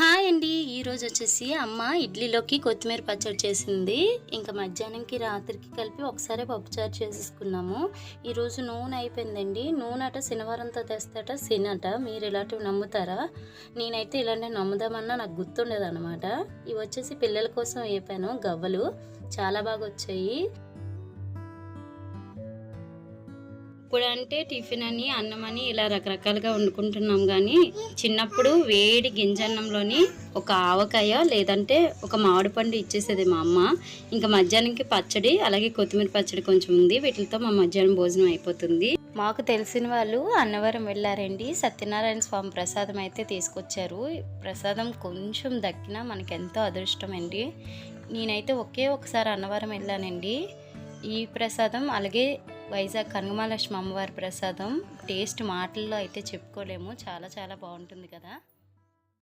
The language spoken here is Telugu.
హాయ్ అండి. ఈరోజు వచ్చేసి అమ్మ ఇడ్లీలోకి కొత్తిమీర పచ్చడి చేసింది. ఇంకా మధ్యాహ్నంకి రాత్రికి కలిపి ఒకసారి పప్పుచారు చేసేసుకున్నాము. ఈరోజు నూనె అయిపోయిందండి. నూనె అట శనివారంతో తెస్తాట శనట. మీరు ఇలాంటివి నమ్ముతారా? నేనైతే ఇలాంటివి నమ్ముదామన్నా నాకు గుర్తుండదు అనమాట. ఇవి వచ్చేసి పిల్లల కోసం వేపాను గవ్వలు, చాలా బాగా వచ్చాయి. ఇప్పుడంటే టిఫిన్ అని అన్నం అని ఇలా రకరకాలుగా వండుకుంటున్నాం, కానీ చిన్నప్పుడు వేడి గింజన్నంలోని ఒక ఆవకాయ లేదంటే ఒక మామిడి పండు ఇచ్చేసేది మా అమ్మ. ఇంకా మధ్యాహ్నంకి పచ్చడి, అలాగే కొత్తిమీర పచ్చడి కొంచెం ఉంది. వీటితో మా మధ్యాహ్నం భోజనం అయిపోతుంది. మాకు తెలిసిన వాళ్ళు అన్నవరం వెళ్ళారండి. సత్యనారాయణ స్వామి ప్రసాదం అయితే తీసుకొచ్చారు. ప్రసాదం కొంచెం దక్కినా మనకి ఎంతో అదృష్టం అండి. నేనైతే ఒకసారి అన్నవరం వెళ్ళానండి. ఈ ప్రసాదం అలాగే వైజాగ్ కనకమహాలక్ష్మి అమ్మవారి ప్రసాదం టేస్ట్ మాటల్లో అయితే చెప్పుకోలేము. చాలా చాలా బాగుంటుంది కదా.